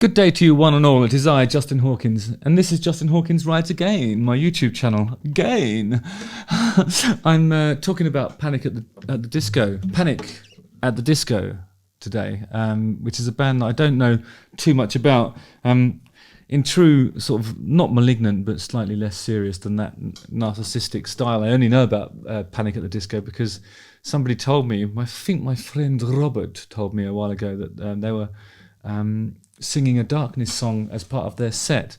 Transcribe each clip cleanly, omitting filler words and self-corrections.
Good day to you, one and all. It is I, Justin Hawkins, and this is Justin Hawkins Rides Again, my YouTube channel. Again, I'm talking about Panic at the Disco. Panic at the Disco today, which is a band that I don't know too much about. In true sort of not malignant but slightly less serious than that narcissistic style, I only know about Panic at the Disco because somebody told me. I think my friend Robert told me a while ago that they were singing a Darkness song as part of their set.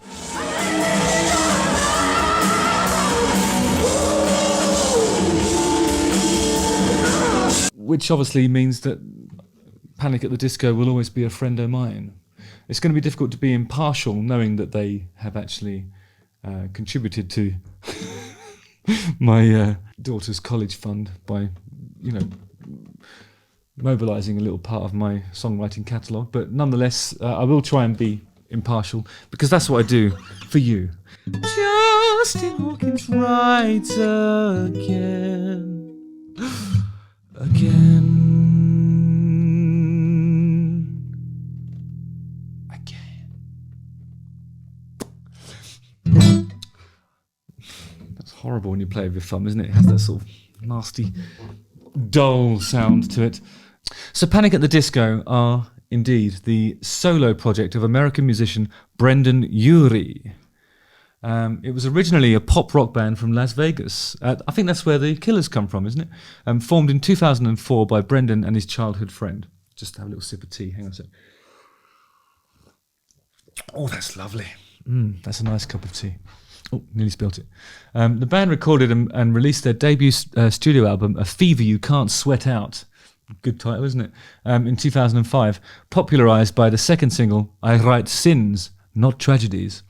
Which obviously means that Panic at the Disco will always be a friend of mine. It's going to be difficult to be impartial knowing that they have actually contributed to my daughter's college fund by, mobilising a little part of my songwriting catalogue, but nonetheless, I will try and be impartial because that's what I do for you. Justin Hawkins rides again, again. That's horrible when you play with your thumb, isn't it? It has that sort of nasty, dull sound to it. So Panic at the Disco are indeed the solo project of American musician Brendan Urie. It was originally a pop rock band from Las Vegas. I think that's where the Killers come from, isn't it? Formed in 2004 by Brendan and his childhood friend. Just have a little sip of tea, hang on a sec. Oh, that's lovely. That's a nice cup of tea. Oh, nearly spilt it. The band recorded and released their debut studio album, A Fever You Can't Sweat Out. Good title, isn't it? In 2005, popularised by the second single, I Write Sins, Not Tragedies.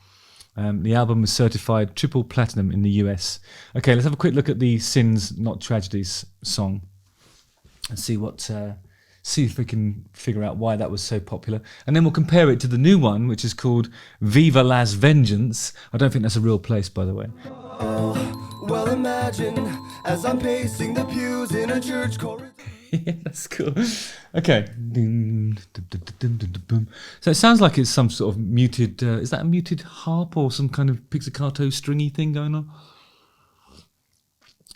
The album was certified triple platinum in the US. Okay, let's have a quick look at the Sins, Not Tragedies song and see if we can figure out why that was so popular. And then we'll compare it to the new one, which is called Viva Las Vengeance. I don't think that's a real place, by the way. Oh, well, imagine as I'm pacing the pews in a church corridor. Yeah, that's cool. Okay. So it sounds like it's some sort of muted... is that a muted harp or some kind of pizzicato stringy thing going on?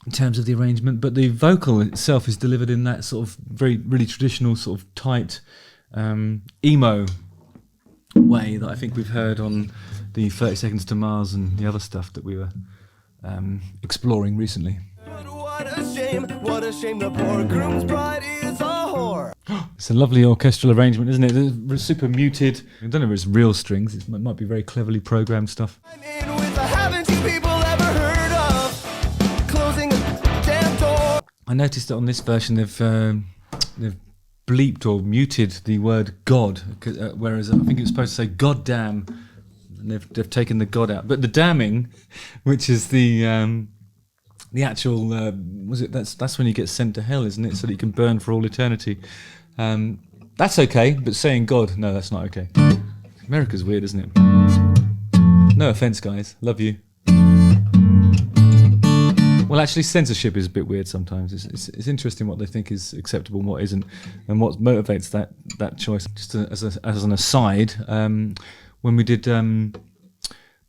In terms of the arrangement, but the vocal itself is delivered in that sort of really traditional sort of tight emo way that I think we've heard on the 30 Seconds to Mars and the other stuff that we were exploring recently. What a shame the poor groom's bride is a whore. It's a lovely orchestral arrangement, isn't it? It's super muted. I don't know if it's real strings. It might be very cleverly programmed stuff. I'm in with a haven't you people ever heard of closing a damn door? I noticed that on this version they've bleeped or muted the word God, whereas I think it was supposed to say God damn, and they've taken the God out. But the damning, which is the actual that's when you get sent to hell, isn't it? So that you can burn for all eternity. That's okay, but saying God, no, that's not okay. America's weird, isn't it? No offense, guys, love you. Well, actually, censorship is a bit weird sometimes. It's interesting what they think is acceptable and what isn't, and what motivates that choice. Just as an aside, when we did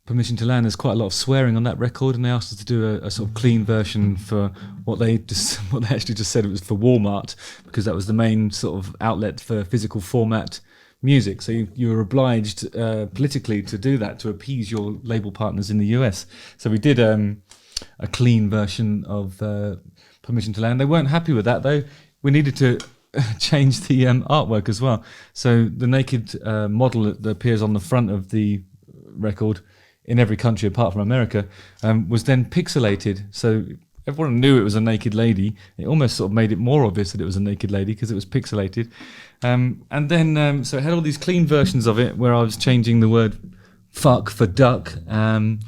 Permission to Land, there's quite a lot of swearing on that record, and they asked us to do a sort of clean version for what they actually just said it was for Walmart, because that was the main sort of outlet for physical format music. So you were obliged politically to do that to appease your label partners in the US. So we did a clean version of Permission to Land. They weren't happy with that though. We needed to change the artwork as well. So the naked model that appears on the front of the record in every country apart from America, was then pixelated. So everyone knew it was a naked lady. It almost sort of made it more obvious that it was a naked lady because it was pixelated. And then, so it had all these clean versions of it where I was changing the word fuck for duck, and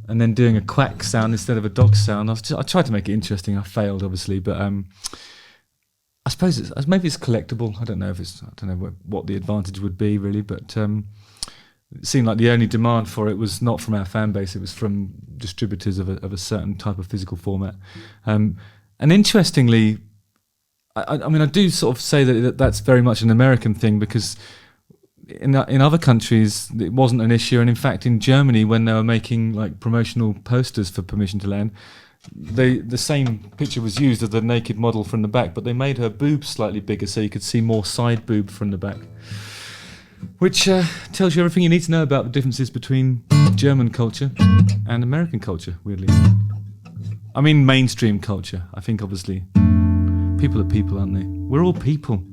then doing a quack sound instead of a dog sound. I tried to make it interesting. I failed, obviously, but I suppose maybe it's collectible. I don't know what the advantage would be really, but it seemed like the only demand for it was not from our fan base, it was from distributors of a certain type of physical format. And interestingly, I mean, I do sort of say that that's very much an American thing, because in other countries it wasn't an issue, and in fact in Germany, when they were making like promotional posters for Permission to Land, the same picture was used of the naked model from the back, but they made her boobs slightly bigger so you could see more side boob from the back, which tells you everything you need to know about the differences between German culture and American culture, weirdly. I mean mainstream culture. I think obviously people are people, aren't they? We're all people.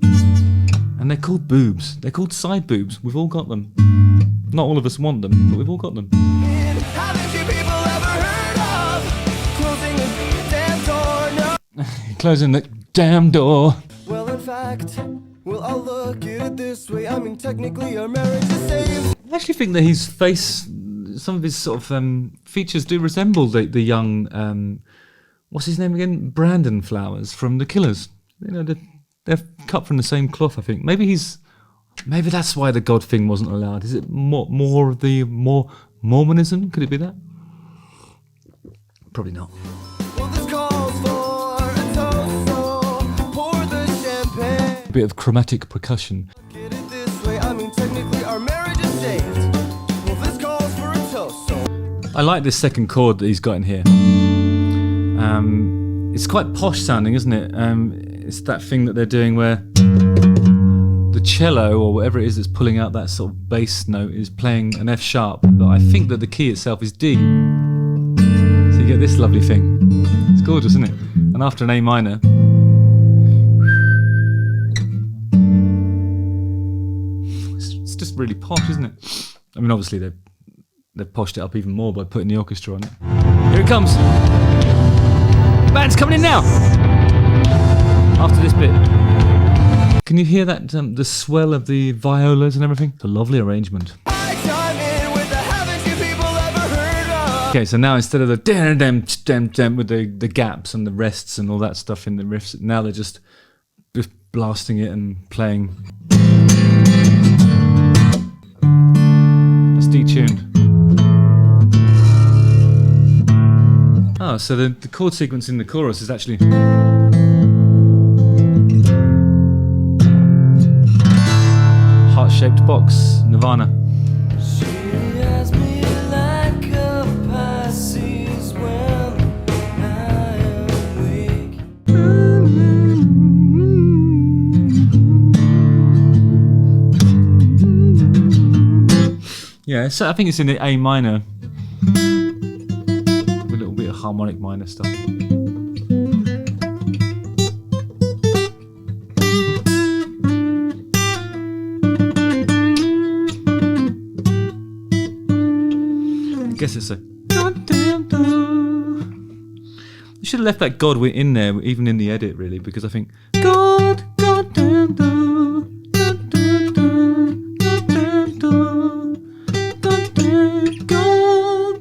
And they're called boobs. They're called side boobs. We've all got them. Not all of us want them, but we've all got them. Haven't you people ever heard of closing a damn door? No. Closing the damn door. Well, in fact, well, I'll look at it this way. I mean, technically, our marriage is saved. I actually think that his face, some of his sort of features do resemble the young, what's his name again? Brandon Flowers from The Killers. You know, they're cut from the same cloth, I think. Maybe that's why the God thing wasn't allowed. Is it more of the Mormonism? Could it be that? Probably not. Well, this calls for a toast, so pour the champagne. A bit of chromatic percussion. Get it this way. I mean, technically, our marriage is saved. Well, this calls for a toast, so. I like this second chord that he's got in here. It's quite posh sounding, isn't it? It's that thing that they're doing where the cello or whatever it is that's pulling out that sort of bass note is playing an F sharp, but I think that the key itself is D. So you get this lovely thing. It's gorgeous, isn't it? And after an A minor, it's just really posh, isn't it? I mean, obviously they've poshed it up even more by putting the orchestra on it. Here it comes. Band's coming in now. After this bit. Can you hear that, the swell of the violas and everything? It's a lovely arrangement. I chime in with the haven't you people ever heard of? Okay, so now instead of the dem with the gaps and the rests and all that stuff in the riffs, now they're just blasting it and playing. That's detuned. Oh, so the chord sequence in the chorus is actually heart-shaped box, Nirvana. She has me like a Pisces when I am weak. Yeah, so I think it's in the A minor. With a little bit of harmonic minor stuff. I guess it's a goddamn door. You should have left that God in there, even in the edit, really, because I think God, goddamn door, goddamn door, goddamn door, goddamn God,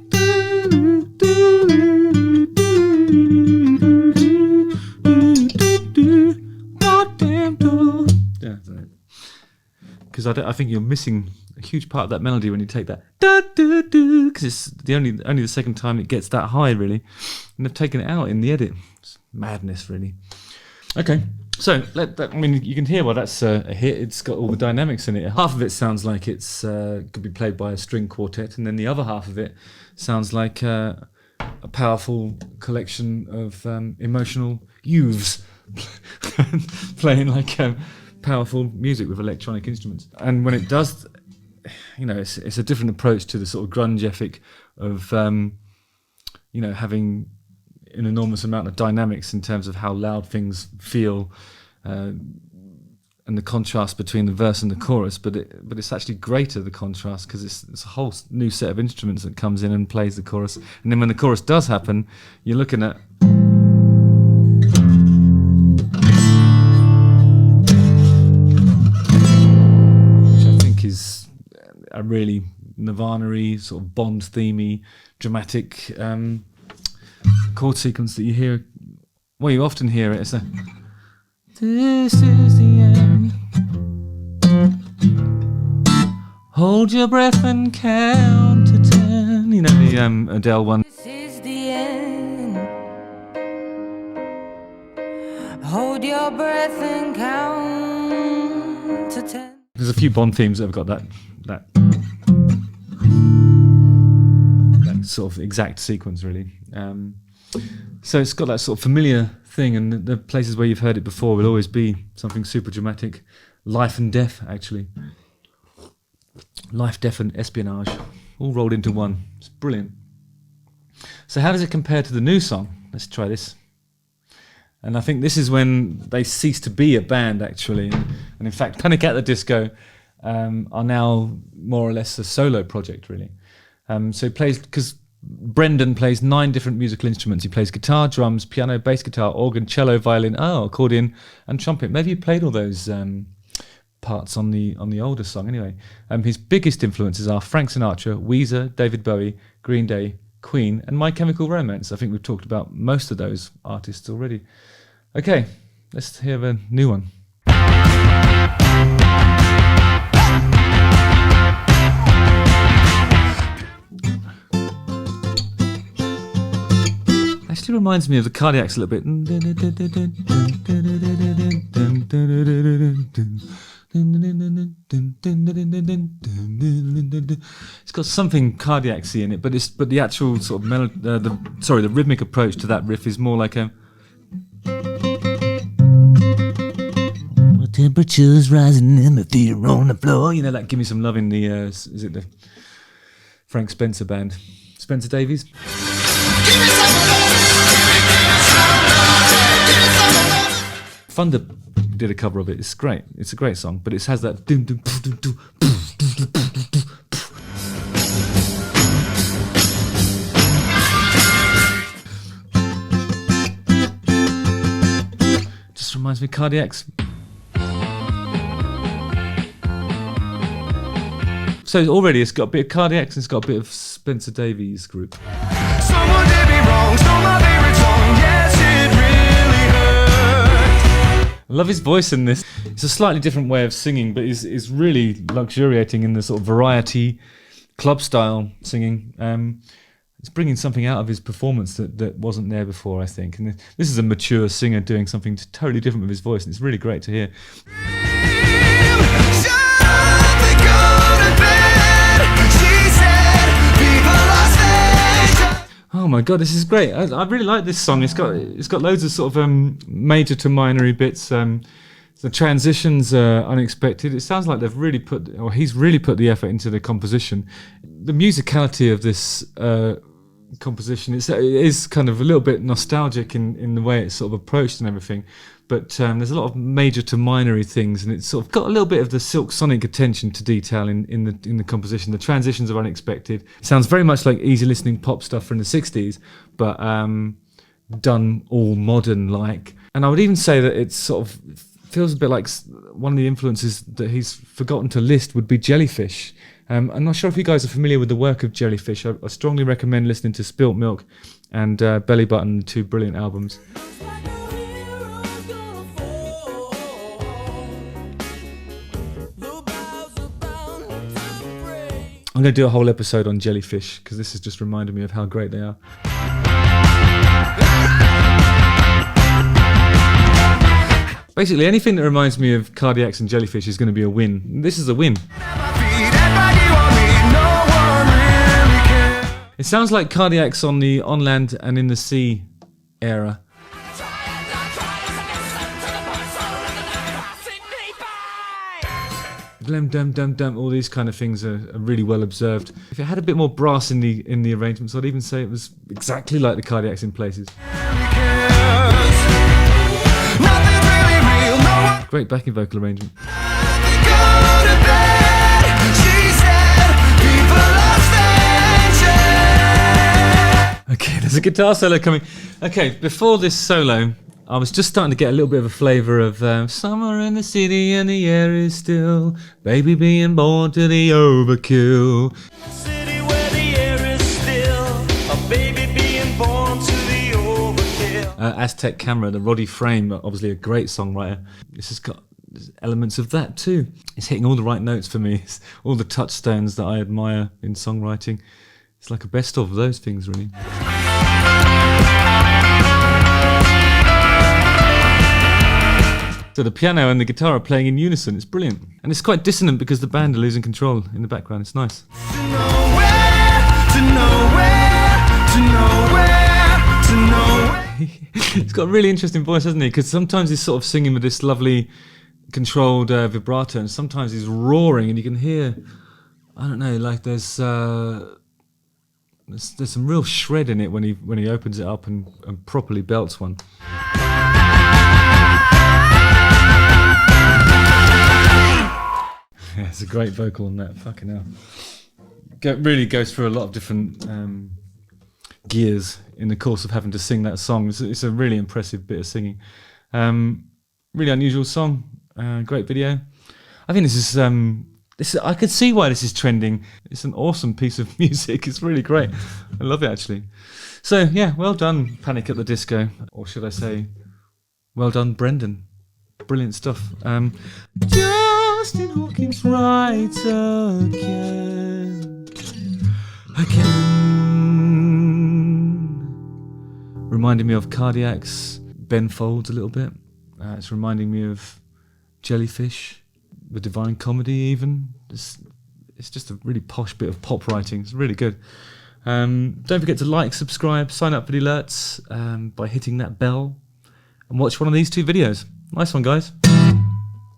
goddamn door. Yeah, because I think you're missing a huge part of that melody when you take that because it's only the second time it gets that high, really, and they've taken it out in the edit. It's madness, really. Okay, so I mean, you can hear why that's a hit. It's got all the dynamics in it. Half of it sounds like it's could be played by a string quartet, and then the other half of it sounds like a powerful collection of emotional youths playing like powerful music with electronic instruments. And when it does, you know, it's a different approach to the sort of grunge ethic of having an enormous amount of dynamics in terms of how loud things feel, and the contrast between the verse and the chorus. But it's actually greater, the contrast, because it's a whole new set of instruments that comes in and plays the chorus. And then when the chorus does happen, you're looking at is a really Nirvana-y, sort of Bond-themey, dramatic chord sequence that you hear. Well, you often hear it. It's a "This is the end. Hold your breath and count to 10." You know, the Adele one. This is the end. Hold your breath and count to 10. There's a few Bond themes that have got that sort of exact sequence, really. So it's got that sort of familiar thing, and the places where you've heard it before will always be something super dramatic. Life and death, actually. Life, death and espionage, all rolled into one. It's brilliant. So how does it compare to the new song? Let's try this. And I think this is when they cease to be a band, actually. And in fact, Panic at the Disco are now more or less a solo project, really. So he plays, because Brendan plays 9 different musical instruments. He plays guitar, drums, piano, bass guitar, organ, cello, violin, accordion, and trumpet. Maybe you played all those parts on the older song. Anyway, his biggest influences are Frank Sinatra, Weezer, David Bowie, Green Day, Queen, and My Chemical Romance. I think we've talked about most of those artists already. Okay, let's hear a new one. Actually reminds me of the Cardiacs a little bit. It's got something Cardiacsy in it, but the actual sort of the rhythmic approach to that riff is more like a. My temperature's rising and my feet are on the floor. You know that "Give Me Some Love" in the is it the Frank Spencer band, Spencer Davies. Thunder did a cover of it. It's great. It's a great song, but it has that. Just reminds me of Cardiacs. So already it's got a bit of Cardiacs and it's got a bit of Spencer Davies group. Someone did me wrong, stole my favorite song. Yes, it really hurt. I love his voice in this. It's a slightly different way of singing, but is really luxuriating in the sort of variety, club style singing. It's bringing something out of his performance that wasn't there before, I think. And this is a mature singer doing something totally different with his voice, and it's really great to hear. Oh my god, this is great! I really like this song. It's got loads of sort of major to minor bits. The transitions are unexpected. It sounds like he's really put the effort into the composition. The musicality of this composition is kind of a little bit nostalgic in the way it's sort of approached and everything. But there's a lot of major to minor things, and it's sort of got a little bit of the Silk Sonic attention to detail in the composition. The transitions are unexpected. It sounds very much like easy listening pop stuff from the 60s, but done all modern like. And I would even say that it sort of feels a bit like one of the influences that he's forgotten to list would be Jellyfish. I'm not sure if you guys are familiar with the work of Jellyfish. I strongly recommend listening to Spilt Milk and Belly Button, 2 brilliant albums. I'm going to do a whole episode on Jellyfish because this has just reminded me of how great they are. Basically, anything that reminds me of Cardiacs and Jellyfish is going to be a win. This is a win. It sounds like Cardiacs on the On Land and In the Sea era. Dum dum dum dum. All these kind of things are really well observed. If it had a bit more brass in the arrangements, I'd even say it was exactly like the Cardiacs in places. Great backing vocal arrangement. Okay, there's a guitar solo coming. Okay, before this solo, I was just starting to get a little bit of a flavour of summer in the city and the air is still, baby being born to the overkill. City where the air is still, a baby being born to the overkill. Aztec Camera, the Roddy Frame, obviously a great songwriter. This has got elements of that too. It's hitting all the right notes for me. It's all the touchstones that I admire in songwriting. It's like a best of those things, really. So the piano and the guitar are playing in unison. It's brilliant. And it's quite dissonant because the band are losing control in the background. It's nice. He's got a really interesting voice, hasn't he? Because sometimes he's sort of singing with this lovely controlled vibrato, and sometimes he's roaring, and you can hear, I don't know, like there's some real shred in it when he opens it up and properly belts one. Yeah, it's a great vocal on that. Fucking hell. Really goes through a lot of different gears in the course of having to sing that song. It's a really impressive bit of singing. Really unusual song. Great video. I think this is. I could see why this is trending. It's an awesome piece of music. It's really great. I love it actually. So yeah, well done, Panic at the Disco, or should I say, well done, Brendan. Brilliant stuff. Justin Hawkins right again. Reminding me of Cardiac's Ben Folds a little bit. It's reminding me of Jellyfish, The Divine Comedy even. It's just a really posh bit of pop writing. It's really good. Don't forget to like, subscribe, sign up for the alerts by hitting that bell, and watch one of these 2 videos. Nice one, guys.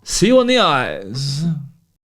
See you on the eyes.